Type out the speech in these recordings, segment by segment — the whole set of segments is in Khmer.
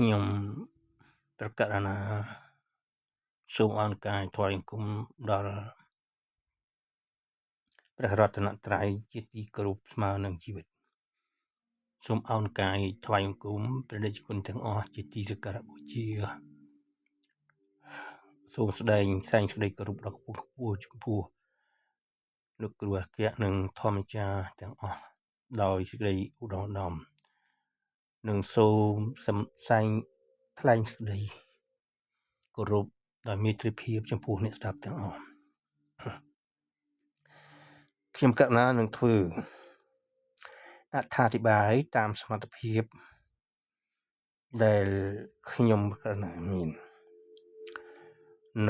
ខ្ញុំប្រកាសណាសូមអរកាយថ្វាយបង្គំដល់ព្រះរតនត្រ័យជាទីគោរពស្មើនឹងជីវិតសូមអរកាយថ្វាយបង្គំព្រះរាជគុណទាំងអស់ជាទីសក្ការៈបូជាសូមស្ដែងសែងសេចក្តីគោរពដ៏ខ្ពង់ខ្ពស់ចំពោះលោកគ្រូអគ្គនិងធម្មចារ្យទាំងអស់ដោយសេចក្តីឧត្តមឧត្តមនិងសូមសែងថ្លែងសេចក្តីគោរពដោយមេត្រីភាពចំពោះអ្នកស្ដាប់ទាំងអស់ខ្ញុំកណានឹងធ្វើអត្ថាធិប្បាយតាមសមត្ថភាពដែលខ្ញុំកណាមាន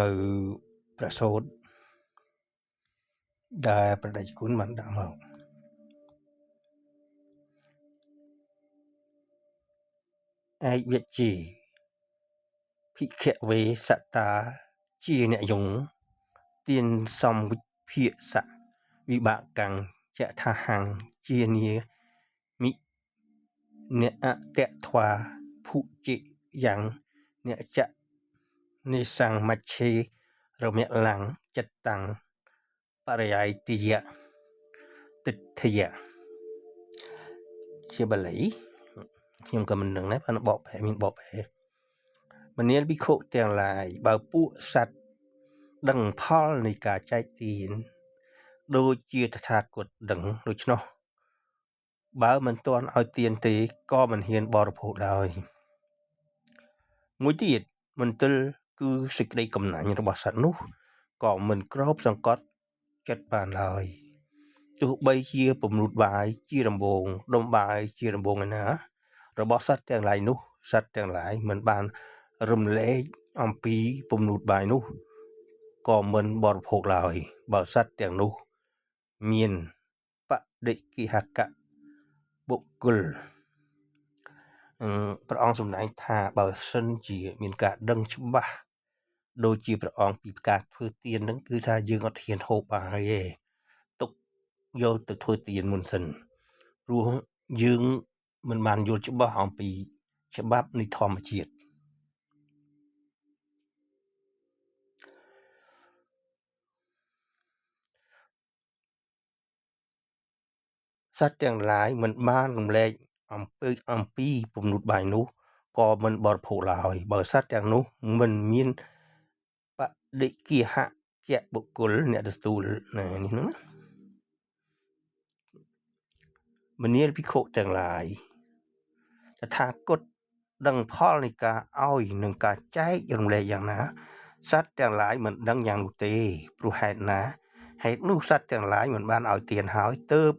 នៅប្រសូតដែលប្រដេជគុណបានដាក់មកឯកវិជ្ជាភិក្ខវេសតាជាអ្នកយងទានសំវិភាសៈវិបាកាំងចថាហੰងជានាមិអ្នកអតធ្វាភុជិយ៉ាងអ្នកចនិសង្មច្ឆេរមលੰចិត្តតាំងបរិយាយតិយៈទិដ្ឋិយៈជាបាលីខ្ញុំក៏មិនដឹងដែរប៉ុន្តែបកប្រែមានបកប្រែមនាលភិក្ខុទាំងឡាយបើពួកសត្វដឹងផលនៃការចែកទានដូចជាតថាគតដឹងដូច្នោះបើមិនទាន់ឲ្យទានទេក៏មិនហ៊ានបរិភោគឡើយមួយទៀតមន្ទិលគឺសេចក្តីកំណាញ់របស់សត្វនោះក៏មិនក្របសង្កត់ចិត្តបានឡើយទោះបីជាពំនូតបាយជាដំបងដុំបាយជាដំបងឯណារបស់សត្វទាំងឡាយនោះសត្វទាំងឡាយមិនបានរំលែកអំពីពំនូតបាយនោះក៏មិនបរិភោគឡើយបើសត្វទាំងនោះមានបដិគិហកៈបុគ្គលព្រះអង្គសម្ដែងថាបើសិនជាមានការដឹងច្បាស់ដូចជាព្រះអង្គពីការធ្វើទានហ្នឹងគឺថាយើងអត់ហ៊ានហូបបាយទេទុកយកទៅធ្វើទានមុនសិនព្រោះយើងមិនបានយល់ច្បាស់អំពីច្បាប់នៃធម្មជាតិសត្វទាំងឡាយមិនបានរំលែកអំពីពំនូតបាយនោះក៏មិនបរិភោគឡើយបើសត្វទាំងនោះមិនមានបដិគិហកៈបុគ្គលអ្នកទទួលនេះហ្នឹងមនាលភិក្ខុទាំងឡាយតថាគតដឹងផលនៃការឲ្យនិងការចែករំលែកយ៉ាងណាសត្វទាំងឡាយមិនដឹងយ៉ាងនោះទេព្រោះហេតុណាហេតុនោះសត្វទាំងឡាយមិនបានឲ្យទានហើយទើប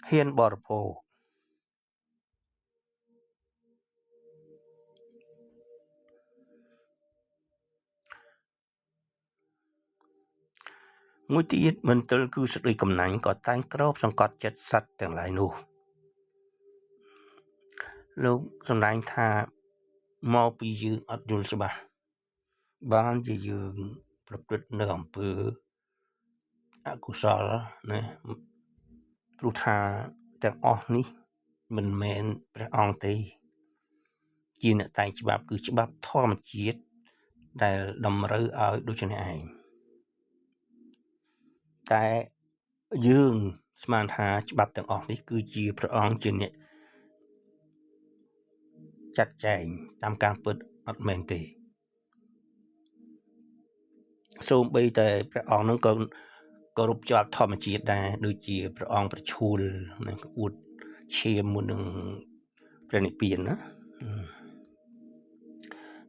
ហ៊ានបរិភោគមួយទៀតមន្ទិលគឺសេចក្តីកំណាញ់ក៏តែងក្របសង្កត់ចិត្តសត្វទាំងឡាយនោះលោកសម្ដែងថាមកពីយើងអត់យល់ច្បាស់បានជាយើងប្រព្រឹត្តនៅអំពើអកុសលណាព្រោះថាទាំងអស់នេះមិនមែនព្រះអង្គទេជាអ្នកតែងច្បាប់គឺច្បាប់ធម្មជាតិដែលតម្រូវឲ្យដូចនេះឯងតែយើងស្មានថាច្បាប់ទាំងអស់នេះគឺជាព្រះអង្គជាអ្នកចាត់ចែងតាមការពិតអត់មែនទេសូម្បីតែព្រះអង្គនឹងក៏គោរពជាប់ធម្មជាតិដែរដូចជាព្រះអង្គប្រឈូលនឹងក្អួតឈាមមុននឹងព្រះនិព្វានណា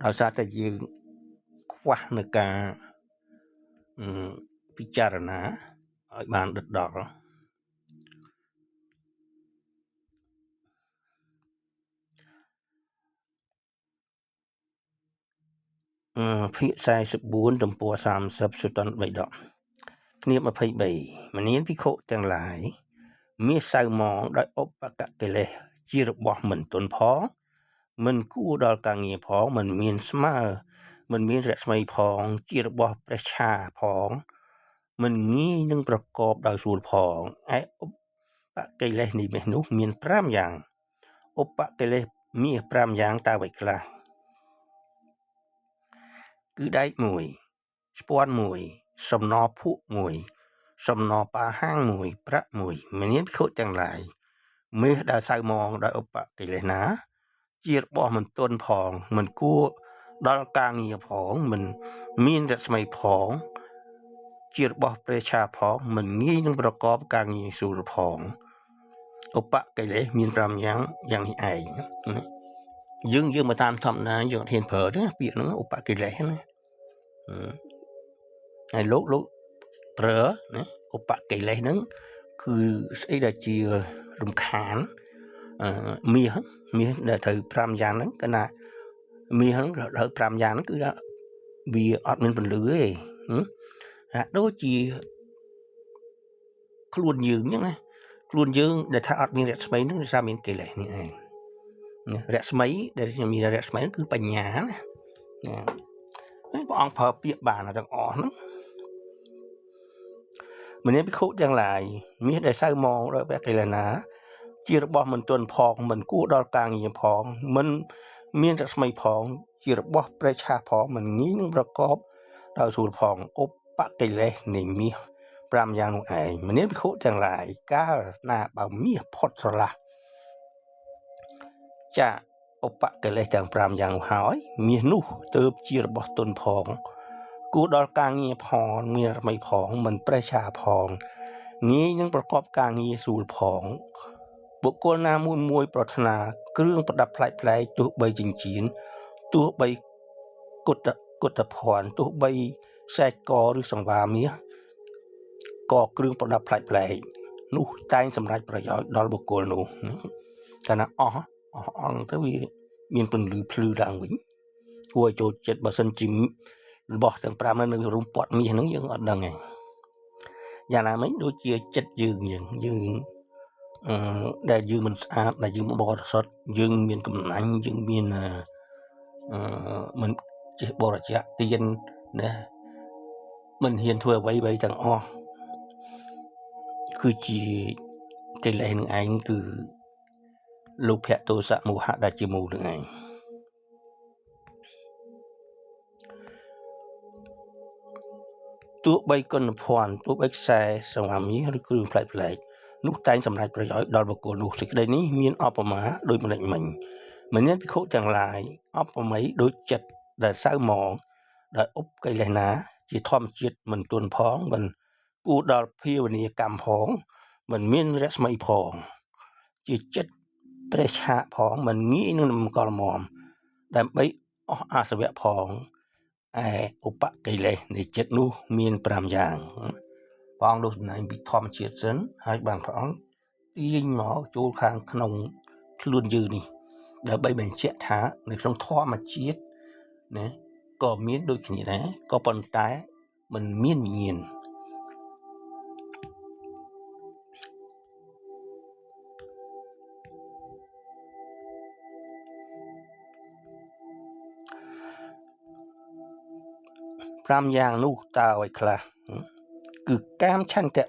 ដោយសារតែយើងខ្វះនៅការពិចារណាឲ្យបានដិតដល់ភាគ44ទំព័រ30សុតន្តបិដកគ្នា23មនាលភិក្ខុទាំងឡាយមានសៅហ្មងដោយឧបកកិលេសជារបស់មិនទន់ផងមិនគួរដល់ការងារផងមិនមានស្មើមិនមានរស្មីផងជារបស់ព្រះឆាផងមិនងាយនឹងប្រកបដោយស្រួលផងឯឧបកិលេសនិមិត្តនោះមាន5យ៉ាងឧបកិលេស មាស5យ៉ាងតើអ្វីខ្លះគឺដែក1ស្ពាន់1សំណភក់1សំណប៉ាហាង1ប្រាក់1មនាភិក្ខុទាំងឡាយមាសដែលសៅមងដោយឧបកិលេសណាជារបស់មិនទន់ផងមិនគួរដល់ការងារផងមិនមានរស្មីផងជារបស់ព្រះឆាផងមិនងាយនឹងប្រកបការងារស្រួលផងឧបកិលេសមាន5យ៉ាងនេះឯងយើងមកតាមធម្មតាយើងអត់ហ៊ានប្រើទេពាក្យហ្នឹងឧបកិលេសណាហើយលោកប្រើណាឧបកិលេសហ្នឹងគឺស្អីដែលជារំខានមាសដែលត្រូវ5យ៉ាងហ្នឹងគឺណាមាសហ្នឹងត្រូវ5យ៉ាងហ្នឹងគឺវាអត់មានពន្លឺទេហាក់ដូចជាខ្លួនយើងអញ្ចឹងណាខ្លួនយើងដែលថាអត់មានរស្មីហ្នឹងគឺថាមានកិលេសនេះឯងរស្មីដែលមានរស្មីគឺបញ្ញាណាព្រះអង្គប្រើពាក្យបានទាំងអស់ហ្នឹងមនាភិក្ខុទាំងឡាយមាសដែលសៅមងដោយព្រះកិលេសណាជារបស់មិនទន់ផងមិនគួរដល់ការងារផងមិនមានរស្មីផងជារបស់ព្រះឆាផងមិនងាយនឹងប្រកបដោយស្រួលផងឧបកិលេសនៃមាស5យ៉ាងនោះឯងមនាភិក្ខុទាំងឡាយកាលណាបើមាសផុតស្រឡះចាឧបកិលេសទាំង5យ៉ាងនោះហើយមាសនោះទើបជារបស់ទន់ផងគួរដល់ការងារផងមានរស្មីផងមិនប្រេះឆាផងងាយនឹងប្រកបការងារស្រួលផងបុគ្គលណាមួយប្រាថ្នាគ្រឿងប្រដាប់ប្លែកទោះបីចិញ្ចៀនទោះបីគុតភ័ណ្ឌទោះបីខ្សែកឬសង្វារមាសក៏គ្រឿងប្រដាប់ប្លែកនោះតែងសម្រេចប្រយោជន៍ដល់បុគ្គលនោះកាលណាអស់អង្គទៅវាមានពន្លឺភ្លឺឡើងវិញគួរឲ្យចូលចិត្តបើសិនជារបស់ទាំង5នៅរុំពាត់មាសហ្នឹងយើងអត់ដឹងទេយ៉ាងណាមិញដូចជាចិត្តយើងដែលយើងមិនស្អាតដែលយើងបរិសុទ្ធយើងមានកំណាញ់យើងមានមិនចេះបរិច្ចាគទានណាមិនហ៊ានធ្វើអ្វីទាំងអស់គឺជាកិលេសនឹងឯងគឺលោភៈទោសៈមោហៈដែលជាមូលនឹងឯងទោះបីគុណភ័ណ្ឌទោះបីខ្សែសង្វាមាសឬគ្រឿងប្លែកនោះតែងសម្រេចប្រយោជន៍ដល់បុគ្គលនោះសេចក្តីនេះមានឧបមាដូចម្ដេចមិញមនាភិក្ខុទាំងឡាយឧបមាដូចចិត្តដែលសៅមងដោយឧបកិលេសណាជាធម្មជាតិមិនទន់ផងមិនគួរដល់ភាវនាកម្មផងមិនមានរស្មីផងជាចិត្តព្រះឆាផងមិនងាយនឹងរំកល់មមដើម្បីអស់អាសវៈផងឯឧបកិលេសនៃចិត្តនោះមាន5យ៉ាងព្រះអង្គលោកសម្ដែងពីធម្មជាតិសិនហើយបានព្រះអង្គទាញមកចូលខាងក្នុងខ្លួនយើងនេះដើម្បីបញ្ជាក់ថានៅក្នុងធម្មជាតិណាក៏មានដូចគ្នាដែរក៏ប៉ុន្តែมันមានវិញ្ញាណ5យ៉ាងនោះតើអ្វីខ្លះគឺកាមឆន្ទៈ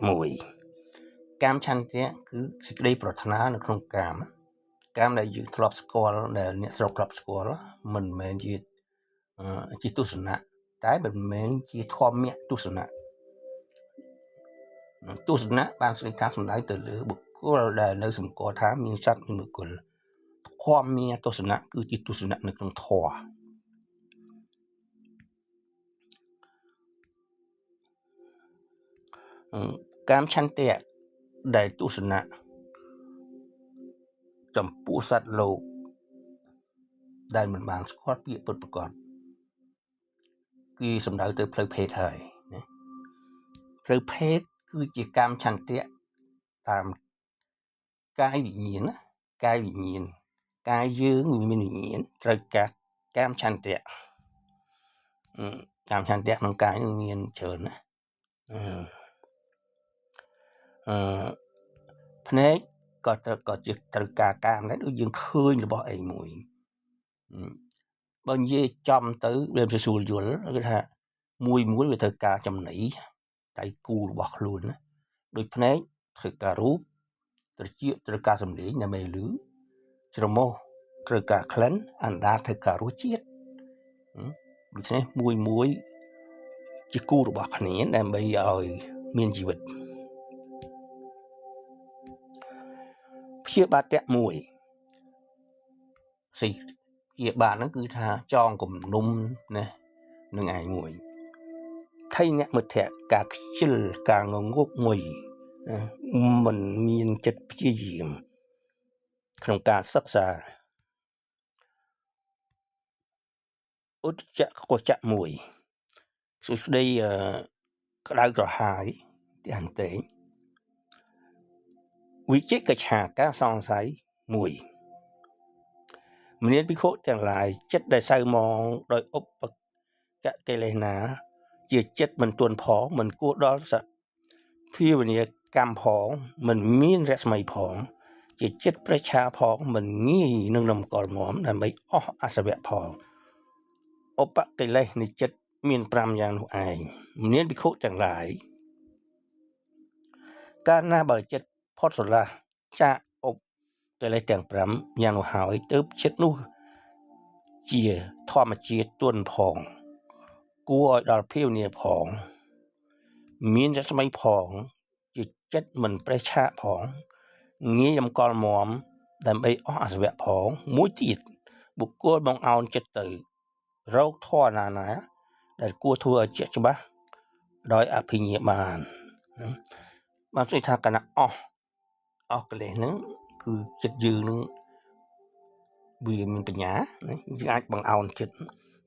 1កាមឆន្ទៈគឺសេចក្តីប្រាថ្នានៅក្នុងកាមដែលយើងធ្លាប់ស្គាល់ដែលអ្នកស្រុកធ្លាប់ស្គាល់មិនមែនជាទស្សនៈតែមិនមែនជាធម្មៈទស្សនៈបានស្ដីការសំដៅទៅលើបុគ្គលដែលនៅសម្គាល់ថាមានសត្វមានបុគ្គលធម្មៈទស្សនៈគឺជាទស្សនៈនៅក្នុងធម៌កាមឆន្ទៈដែលទស្សនៈចំពោះសត្វលោកដែលមិនបានស្គាល់ពាក្យពិតប្រាកដគឺសំដៅទៅផ្លូវភេទហើយណាផ្លូវភេទគឺជាកាមឆន្ទៈតាមកាយវិញ្ញាណណាកាយយើងមានវិញ្ញាណត្រូវការកាមឆន្ទៈក្នុងកាយនឹងមានច្រើនណាភ្នែកក៏ជាត្រូវការកាមដែរដូចយើងឃើញរបស់អីមួយបើនិយាយចំទៅវាស្រួលយល់គឺថាមួយវាត្រូវការចំណីដៃគូរបស់ខ្លួនណាដូចភ្នែកត្រូវការរូបត្រចៀកត្រូវការសម្លេងដើម្បីឮច្រមុះ ត្រូវការក្លិនអណ្ដាតត្រូវការរសជាតិដូច្នេះមួយជាគូរបស់គ្នាដើម្បីឲ្យមានជីវិតព្យាបាទៈមួយព្យាបាទហ្នឹងគឺថាចងគំនុំណានឹងឯងមួយថៃអ្នកមិត្តការខ្ជិលការងងឹកមួយមិនមានចិត្តព្យាយាមក្នុងការសិក្សាឧត្តចកចៈមួយសួស្ដីក្តៅក្រហាយទាំងអន្តែងវិជិកិច្ឆាការសង្ស័យមួយមនាលភិក្ខុទាំងឡាយចិត្តដែលសៅមងដោយឧបកកិលេសណាជាចិត្តមិនទន់ផងមិនគួរដល់សភាវនាកម្មផងមិនមានរស្មីផងជាចិត្តប្រឆាផងមិនងាយនឹងនំកលមមដើម្បីអស់អសវៈផងឧបកិលេសនៃចិត្តមាន5យ៉ាងនោះឯងមនាលភិក្ខុទាំងឡាយកាលណាបើចិត្តផុតស្រឡះចាកឧបកិលេសទាំង5យ៉ាងនោះហើយទើបចិត្តនោះជាធម្មជាតិទន់ផងគួរឲ្យដល់ភាវនាផងមានរស្មីផងជាចិត្តមិនប្រេះឆាកផងងាយរំកល់មមដើម្បីអស់អសវៈផងមួយទៀតបុគ្គលបងអោនចិត្តទៅរោគធរណាដែលគួរធ្វើឲ្យជាក់ច្បាស់ដោយអភិញ្ញាបានបាននិយាយថាកណៈអស់កិលេសហ្នឹងគឺចិត្តយើងនឹងវាមានបញ្ញាណាយើងអាចបង្អោនចិត្ត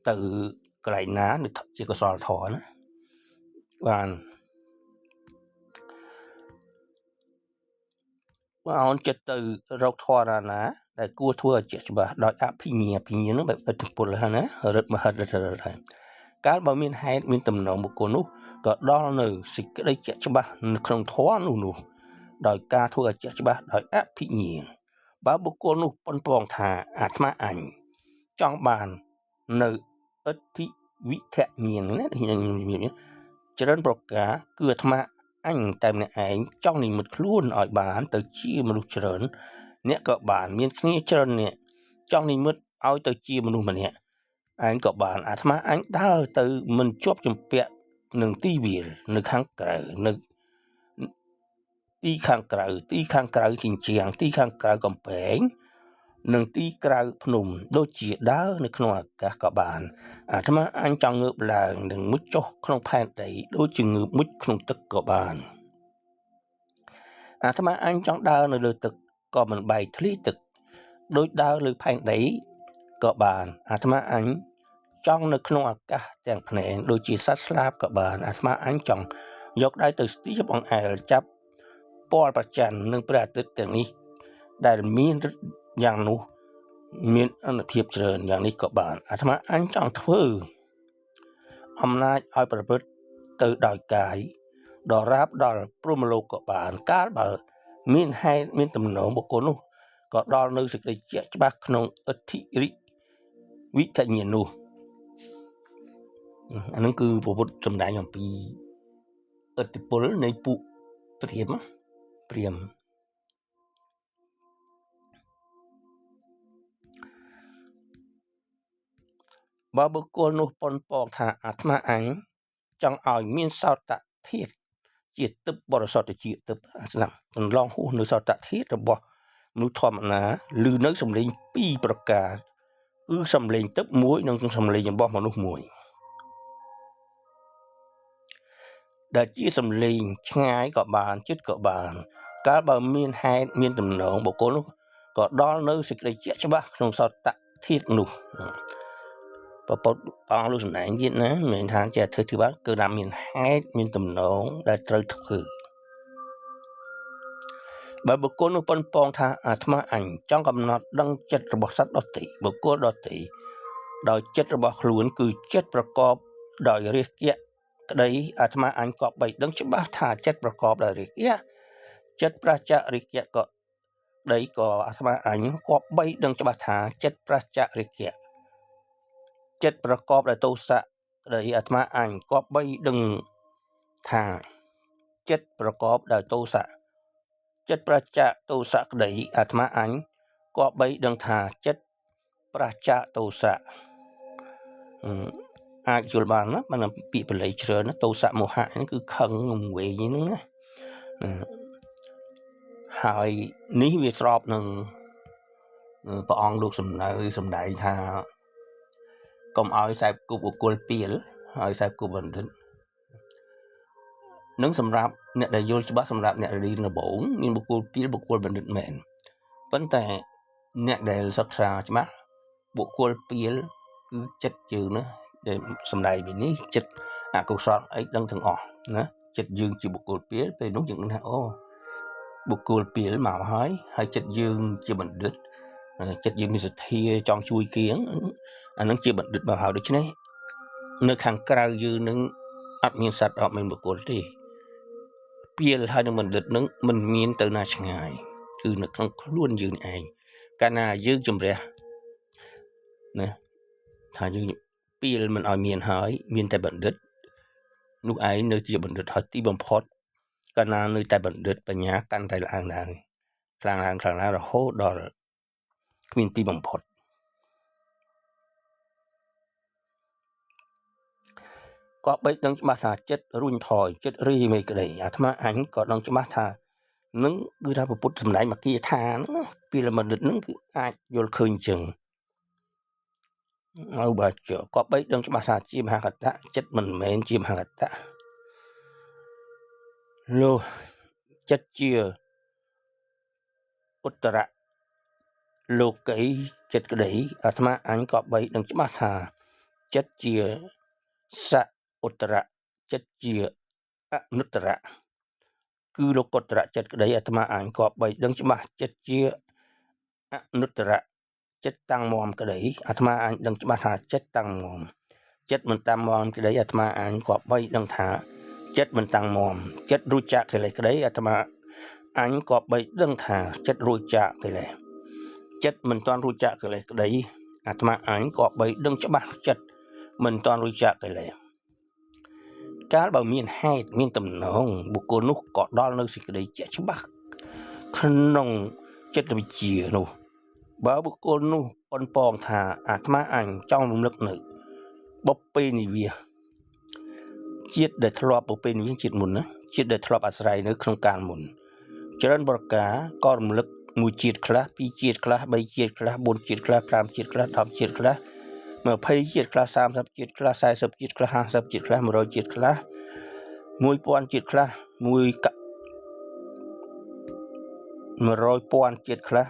ទៅកន្លែងណានឹងជាកុសលធម៌ណាបានបង្អោនចិត្តទៅរកធម៌ណាដែលគួរធ្វើឲ្យជាក់ច្បាស់ដោយអភិញ្ញានឹងបែបឥទ្ធិពលហ្នឹងណារឹតមហិទ្ធិហើយកាលបើមានហេតុមានតំណងបុគ្គលនោះក៏ដល់នៅសេចក្តីជាក់ច្បាស់នៅក្នុងធម៌នោះដោយការធ្វើឲ្យជាក់ច្បាស់ដោយអភិញ្ញាបើបុគ្គលនោះប៉ុនប៉ងថាអាត្មាអញចង់បាននៅអធិវិធញ្ញាណណាច្រើនប្រការគឺអាត្មាអញតែម្នាក់ឯងចង់និមិត្តខ្លួនឲ្យបានទៅជាមនុស្សច្រើនអ្នកក៏បានមានគ្នាច្រើនអ្នកចង់និមិត្តឲ្យទៅជាមនុស្សម្នាក់ឯងក៏បានអាត្មាអញដើរទៅមិនជាប់ជំពាក់នឹងទីវាលនៅខាងក្រៅនៅទីខាងក្រៅជញ្ជាំងទីខាងក្រៅកំពែងនិងទីក្រៅភ្នំដូចជាដើរនៅក្នុងអាកាសក៏បានអាត្មាអញចង់ងើបឡើងនិងមុជចុះក្នុងផែនដីដូចជាងើបមុជក្នុងទឹកក៏បានអាត្មាអញចង់ដើរនៅលើទឹកក៏មិនបែកធ្លាយទឹកដូចដើរលើផែនដីក៏បានអាត្មាអញចង់នៅក្នុងអាកាសទាំងភ្នែនដូចជាសត្វស្លាបក៏បានអាត្មាអញចង់យកដៃទៅស្ទាបអង្អែលចាប់ពណ៌ប្រច័ណ្ឌនឹងព្រះអាទិត្យទាំងនេះដែលមានយ៉ាងនោះមានអនុភាពច្រើនយ៉ាងនេះក៏បានអាត្មាអញចង់ធ្វើអំណាចឲ្យប្រព្រឹត្តទៅដោយកាយដល់រាបដល់ព្រហ្មលោកក៏បានកាលបើមានហេតុមានតំណងបុគ្គលនោះក៏ដល់នៅសេចក្តីជាក់ច្បាស់ក្នុងអធិវិធញ្ញាណនោះអានឹងគឺពុទ្ធសម្ដែងអំពីឥទ្ធិពលនៃពួកព្រាហ្មណ៍បើបុគ្គលនោះប៉ុនប៉ងថាអាត្មាអញចង់ឲ្យមានសោតធាតុជាទឹកបរិសុទ្ធជាទឹកស្លាប់កន្លងហួសនៅសោតធាតុរបស់មនុស្សធម្មតាឬនៅសំឡេង2ប្រការគឺសំឡេងទឹកមួយនិងសំឡេងរបស់មនុស្សមួយដែលជាសំឡេងឆ្ងាយក៏បានជិតក៏បានកាលបើមានហេតុមានតំណងបុគ្គលនោះក៏ដល់នៅសេចក្តីជាក់ច្បាស់ក្នុងសោតធាតុនោះប្រពុតអង្គលោកសំដែងទៀតណាមិនថាជាធ្វើទីបានគឺថាមានហេតុមានតំណងដែលត្រូវធ្វើបើបុគ្គលនោះប៉ុនប៉ងថាអាត្មាអញចង់កំណត់ដឹងចិត្តរបស់សត្វដទៃបុគ្គលដទៃដោយចិត្តរបស់ខ្លួនគឺចិត្តប្រកបដោយរាគៈក្តីអាត្មាអញក៏បីដឹងច្បាស់ថាចិត្តប្រកបដោយរាគៈចិត្តប្រឆារាគៈក៏ដីក៏អាត្មាអញក៏បីដឹងច្បាស់ថាចិត្តប្រឆារាគៈចិត្តប្រកបដោយទោសៈក្តីអាត្មាអញក៏បីដឹងថាចិត្តប្រកបដោយទោសៈចិត្តប្រឆាទោសៈក្តីអាត្មាអញក៏បីដឹងថាចិត្ត ប្រាចាតោសៈអាចយល់បានណាបានពាក្យបល័យច្រើនណាតោសៈមោហៈហ្នឹងគឺខឹងងងវែងហ្នឹងណាហើយនេះវាស្របនឹងព្រះអង្គលោកសំដែងថាកុំឲ្យខ្សែគប់បុគ្គលពីលហើយខ្សែគប់បណ្ឌិតនឹងសម្រាប់អ្នកដែលយល់ច្បាស់សម្រាប់អ្នករៀនដំបូងមានបុគ្គលពីលបុគ្គលបណ្ឌិតមែនប៉ុន្តែអ្នកដែលសិក្សាច្បាស់បុគ្គលពីលគឺចិត្តយើងណាដែលសំដែងពីនេះចិត្តអកុសលអីដឹងទាំងអស់ណាចិត្តយើងជាបុគ្គលពីលពេលនោះយើងនឹងថាអូបុគ្គលពីលមកហើយចិត្តយើងជាបណ្ឌិតចិត្តយើងមានសទ្ធាចង់ជួយគៀងអានឹងជាបណ្ឌិតមកហើយដូច្នេះនៅខាងក្រៅយើងនឹងអត់មានសត្វអត់មានបុគ្គលទេពីលហើយនឹងបណ្ឌិតនឹងមិនមានទៅណាឆ្ងាយគឺនៅក្នុងខ្លួនយើងឯងកាលណាយើងជំរះណាថាយើងពីលមិនឲ្យមានហើយមានតែបណ្ឌិតនោះឯងនៅជាបណ្ឌិតហើយទីបំផុតកាលណានៅតែបណ្ឌិតបញ្ញាកាន់តែឡើងខ្លាំងឡើងរហូតដល់គ្មានទីបំផុតក៏បីដឹងច្បាស់ថាចិត្តរុញថយចិត្តរីមេក្តីអាត្មាអញក៏ដឹងច្បាស់ថានឹងគឺថាពុទ្ធសម្ដែងមកគាថាហ្នឹងពីលបណ្ឌិតហ្នឹងគឺអាចយល់ឃើញចឹងហើយបើក៏បីដឹងច្បាស់ថាជាមហាកតៈចិត្តមិនមែនជាមហាកតៈលោកចិត្តជាឧត្តរលោកីចិត្តក្តីអាត្មាអញក៏បីដឹងច្បាស់ថាចិត្តជាសឧត្តរចិត្តជាអនុត្តរគឺលោកុត្តរចិត្តក្តីអាត្មាអញក៏បីដឹងច្បាស់ចិត្តជាអនុត្តរចិត្តតាំងមមក្តីអាត្មាអញដឹងច្បាស់ថាចិត្តតាំងមមចិត្តមិនតាំងមមក្តីអាត្មាអញក៏បីដឹងថាចិត្តមិនតាំងមមចិត្តរួចចាកកិលេសក្តីអាត្មាអញក៏បីដឹងថាចិត្តរួចចាកកិលេសចិត្តមិនតាន់រួចចាកកិលេសក្តីអាត្មាអញក៏បីដឹងច្បាស់ចិត្តមិនតាន់រួចចាកកិលេសកាលបើមានហេតុមានតំណងបុគ្គលនោះក៏ដល់នៅសេចក្តីជាក់ច្បាស់ក្នុងចិត្តវិជ្ជានោះបើបុគ្គលនោះប៉ុនប៉ងថាអាត្មាអញចង់រំលឹកនៅបុព្វេនិវាសជាតិដែលធ្លាប់បុព្វេនិវាសជាតិមុនណាជាតិដែលធ្លាប់អាស្រ័យនៅក្នុងកាលមុនច្រើនប្រការក៏រំលឹកមួយជាតិខ្លះពីរជាតិខ្លះបីជាតិខ្លះ4ជាតិខ្លះ5ជាតិខ្លះ10ជាតិខ្លះ20ជាតិខ្លះ30ជាតិខ្លះ40ជាតិខ្លះ50ជាតិខ្លះ100ជាតិខ្លះ1000ជាតិខ្លះ100,000ជាតិខ្លះ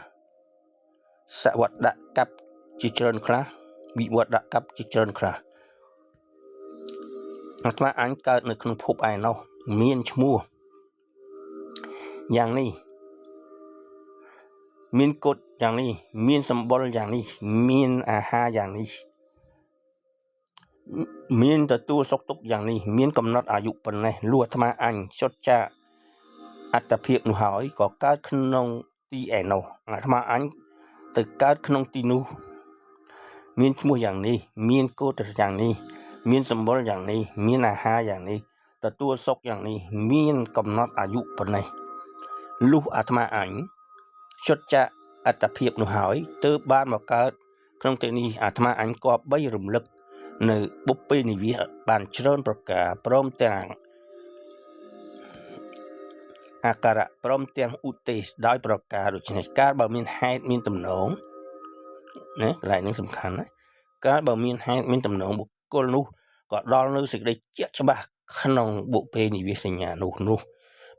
សវត្តកັບជាច្រើនខ្លះវិវត្តកັບជាច្រើនខ្លះអាត្មាអញកើតនៅក្នុងភពឯណោះមានឈ្មោះយ៉ាងនេះមានគុតយ៉ាងនេះមានសម្បុរយ៉ាងនេះមានអាហារយ៉ាងនេះមានទទួលសុខទុក្ខយ៉ាងនេះមានកំណត់អាយុប៉ុណ្ណេះលុះអាត្មាអញចុតចាអត្តភាពនោះហើយក៏កើតក្នុងទីឯនោះអាត្មាអញទៅកើតក្នុងទីនោះមានឈ្មោះយ៉ាងនេះមានគុតយ៉ាងនេះមានសម្បុរយ៉ាងនេះមានអាហារយ៉ាងនេះទទួលសុខយ៉ាងនេះមានកំណត់អាយុប៉ុណ្ណេះលុះអាត្មាអញចុតចាអត្តភាពនោះហើយទើបបានមកកើតក្នុងទីនេះអាត្មាអញក៏បីរំលឹកនៅបុព្វេនិវាសបានច្រើនប្រការព្រមទាំងអាការៈព្រមទាំងឧទេសដោយប្រការដូច្នេះកាលបើមានហេតុមានតំណងណាកន្លែងនេះសំខាន់ណាកាលបើមានហេតុមានតំណងបុគ្គលនោះក៏ដល់នៅសេចក្តីជាក់ច្បាស់ក្នុងបុព្វេនិវាសសញ្ញានោះ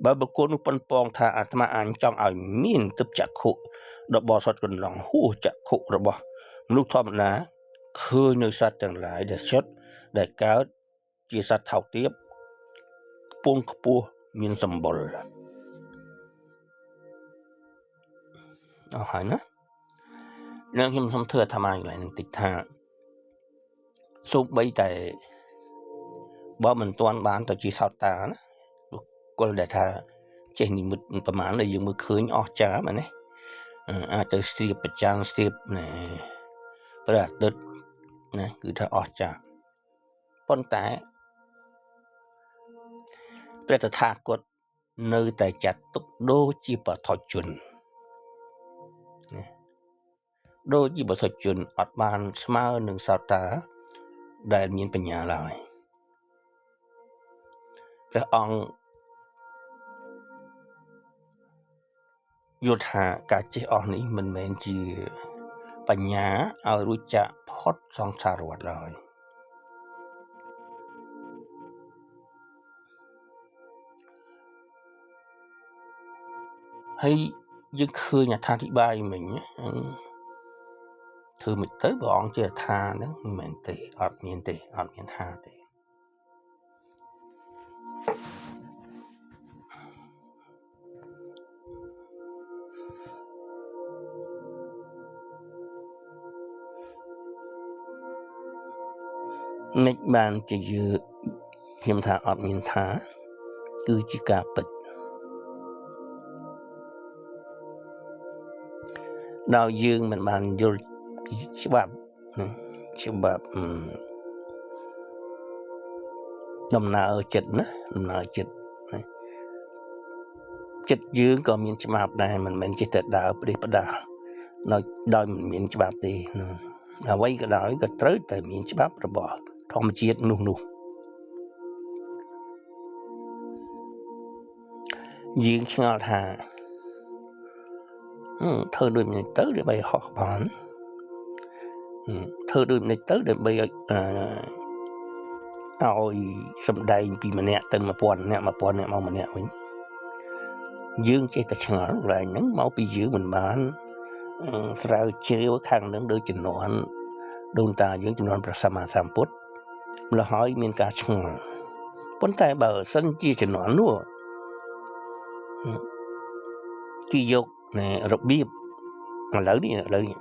បើបុគ្គលនោះប៉ុនប៉ងថាអាត្មាអញចង់ឲ្យមានទឹកចក្ខុរបស់សត្វកន្លងហួសចក្ខុរបស់មនុស្សធម្មតាឃើញនៅសត្វទាំងឡាយដែលចិត្តដែលកើតជាសត្វថោកទាបខ្ពង់ខ្ពស់មានសម្បុរអស់ហើយណានឹងខ្ញុំសូមធ្វើអត្ថាកន្លែងនឹងតិចថាសូម្បីតែបើមិនទាន់បានទៅជាសោតាណាបុគ្គលដែលថាចេះនិមិត្តប្រមាណដែលយើងមើលឃើញអស់ចាមែនទេអាចទៅស្ទាបប្រចាំងស្ទាបព្រះអាទិត្យណាគឺថាអស់ចាប៉ុន្តែព្រះតថាគតនៅតែចាត់ទុកដូចជាបឋមជនណា ដូចជាបសុជនអត់បានស្មើនឹងសោតាដែលមានបញ្ញាឡើយព្រះអង្គយល់ថាការចេះអស់នេះមិនមែនជាបញ្ញាឲ្យរួចចាកផុតសង្សារវដ្តឡើយហើយយើងឃើញអត្ថាធិប្បាយមិញធ្វើមិនទៅព្រះអង្គជាថាហ្នឹងមិនមែនទេអត់មានថាទេមិនបានជាខ្ញុំថាអត់មានថាគឺជាការពិតដល់យើងមិនបានយល់ពីច្បាប់ដំណើរចិត្តណាដំណើរចិត្តចិត្តយើងក៏មានច្បាប់ដែរមិនមែនចេះតែដើរផ្ដេសផ្ដាសដោយមិនមានច្បាប់ទេអ្វីក៏ដោយក៏ត្រូវតែមានច្បាប់របស់ធម្មជាតិនោះយើងឆ្ងល់ថាធ្វើដូចនេះទៅដើម្បីហោះបានធ្វើដូចនេះទៅដើម្បីឲ្យសម្ដែងពីម្នាក់ទៅ1000នាក់មកម្នាក់វិញយើងចេះតែឆ្ងល់កន្លែងហ្នឹងមកពីយើងមិនបានស្រាវជ្រាវខាងហ្នឹងដោយជំនាន់ដូនតាយើងជំនាន់ព្រះសម្មាសម្ពុទ្ធម្ល៉េះហើយមានការឆ្ងល់ប៉ុន្តែបើសិនជាជំនាន់នោះគេយករបៀបឥឡូវនេះ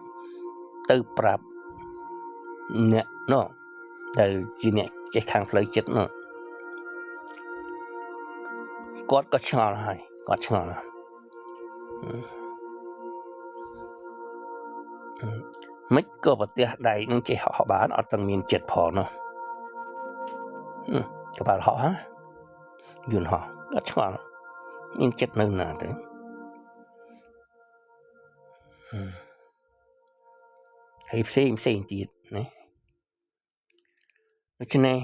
ទៅប្រាប់អ្នកនោះដែលជាអ្នកចេះខាងផ្លូវចិត្តនោះគាត់ក៏ឆ្ងល់ហើយមិនក៏ប្រទះដៃនឹងចេះហោះបានអត់ទាំងមានចិត្តផងនោះក្បាលហោះយន្តហោះអត់ឆ្ងល់មានចិត្តនៅណាទៅហើយផ្សេងទៀតណាដូច្នេះ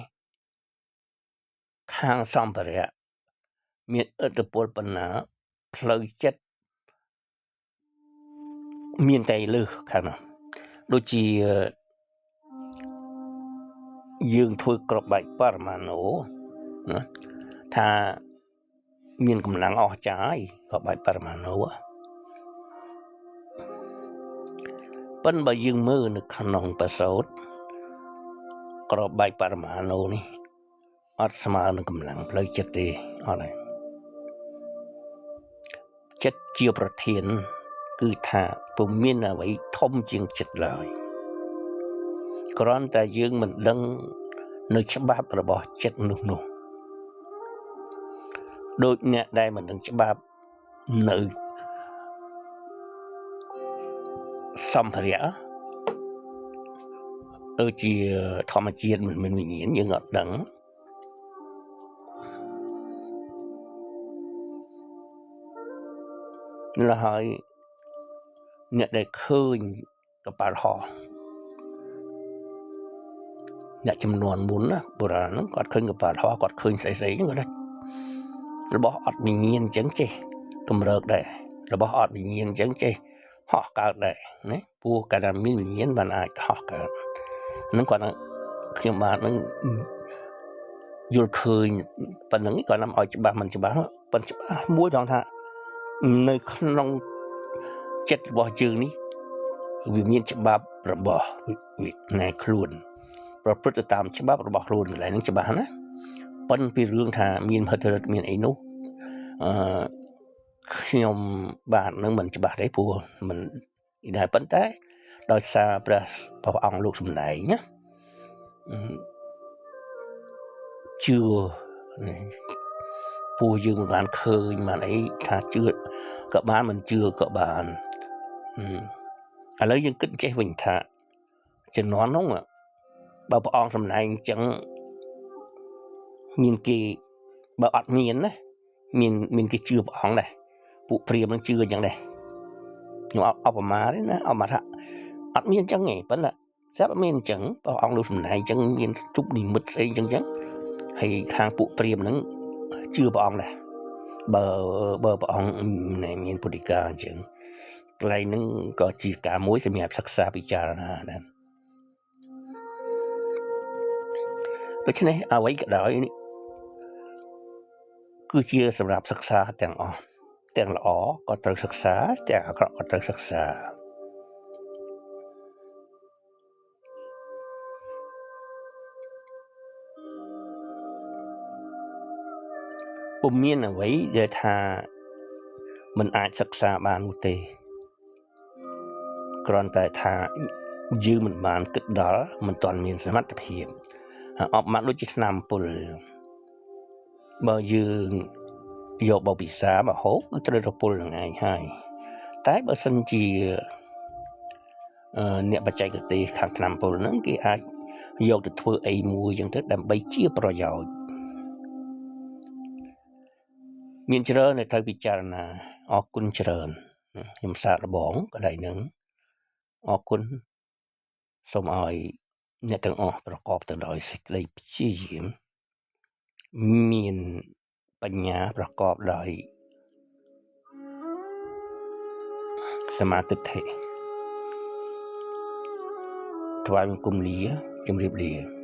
ខាងសម្ភារៈមានឥទ្ធិពលប៉ុណ្ណាផ្លូវចិត្តមានតែលើសខាងនោះដូចជាយើងធ្វើក្របបែកបរមាណូណាថាមានកម្លាំងអស្ចារ្យក្របបែកបរមាណូប៉ុន្តែបើយើងមើលនៅក្នុងបសោតក្របបែកបរមាណូនេះអត់ស្មើនឹងកម្លាំងផ្លូវចិត្តទេអត់ទេចិត្តជាប្រធានគឺថាពុំមានអ្វីធំជាងចិត្តឡើយគ្រាន់តែយើងមិនដឹងនៅច្បាប់របស់ចិត្តនោះដូចអ្នកដែលមិនដឹងច្បាប់នៅសម្ភារៈដូចជាធម្មជាតិមិនមានវិញ្ញាណយើងអត់ដឹងแล้วហើយអ្នកដែលឃើញកប៉ាល់ហោះអ្នកចំនួនមុនណាបុរាណហ្នឹងគាត់ឃើញកប៉ាល់ហោះគាត់ឃើញស្អីហ្នឹងគាត់របស់អត់វិញ្ញាណអញ្ចឹងចេះកម្រើកដែររបស់អត់វិញ្ញាណអញ្ចឹងចេះហោះកើតដែរណាព្រោះកាលណាមានវិញ្ញាណបានអាចហោះកើតហ្នឹងគាត់ខ្ញុំបាទហ្នឹងយល់ឃើញប៉ុណ្្នឹងគាត់នាំឲ្យច្បាស់មិនច្បាស់ប៉ុន្តែច្បាស់មួយត្រង់ថានៅក្នុងចិត្តរបស់យើងនេះវាមានច្បាប់របស់វាខ្លួនប្រព្រឹត្តទៅតាមច្បាប់របស់ខ្លួនកន្លែងហ្នឹងច្បាស់ណាប៉ុន្តែពីរឿងថាមានមហិទ្ធិឫទ្ធិមានអីនោះខ្ញុំបាទនឹងមិនច្បាស់ទេព្រោះមិនដែរប៉ុន្តែដោយសារព្រះអង្គលោកសម្ដែងណាជឿព្រោះយើងមិនបានឃើញបានអីថាជឿក៏បានមិនជឿក៏បានឥឡូវយើងគិតចេះវិញថាជំនាន់នោះបើព្រះអង្គសម្ដែងអញ្ចឹងមានគេបើអត់មានណាមានគេជឿព្រះអង្គដែរពួកព្រាហ្មណ៍នឹងជឿអញ្ចឹងដែរខ្ញុំអបមាទេណាអបមាថា អត់មានចឹងទេប៉ុន្តែស្រាប់អត់មានចឹងព្រះអង្គលោកសំដែងចឹងមានជប់និមិត្តស្អីចឹងហើយខាងពួកព្រាហ្មណ៍ហ្នឹងជឿព្រះអង្គដែរបើព្រះអង្គមានពុទ្ធិកាអញ្ចឹងកន្លែងហ្នឹងក៏ជាការមួយសម្រាប់សិក្សាពិចារណាដែរដូច្នេះអ្វីក៏ដោយគឺជាសម្រាប់សិក្សាទាំងអស់ទាំងល្អក៏ត្រូវសិក្សាទាំងអាក្រក់ក៏ត្រូវសិក្សាពុំមានអ្វីដែលថាមិនអាចសិក្សាបាននោះទេគ្រាន់តែថាយើងមិនបានគិតដល់មិនទាន់មានសមត្ថភាពអបមកដូចជាឆ្នាំពុលបើយើងយកបបិសាមកហូបគឺត្រូវរពុលនឹងឯងហើយតែបើសិនជាអ្នកបច្ចេកទេសខាងឆ្នាំពុលហ្នឹងគេអាចយកទៅធ្វើអីមួយចឹងទៅដើម្បីជាប្រយោជន៍មានច្រើនដែលត្រូវពិចារណាអរគុណច្រើនខ្ញុំសាកល្បងកន្លែងហ្នឹងអរគុណសូមឲ្យអ្នកទាំងអស់ប្រកបទៅដោយសេចក្តីព្យាយាមមានបញ្ញាប្រកបដោយសមាធិថ្វាយបង្គំលាជម្រាបលា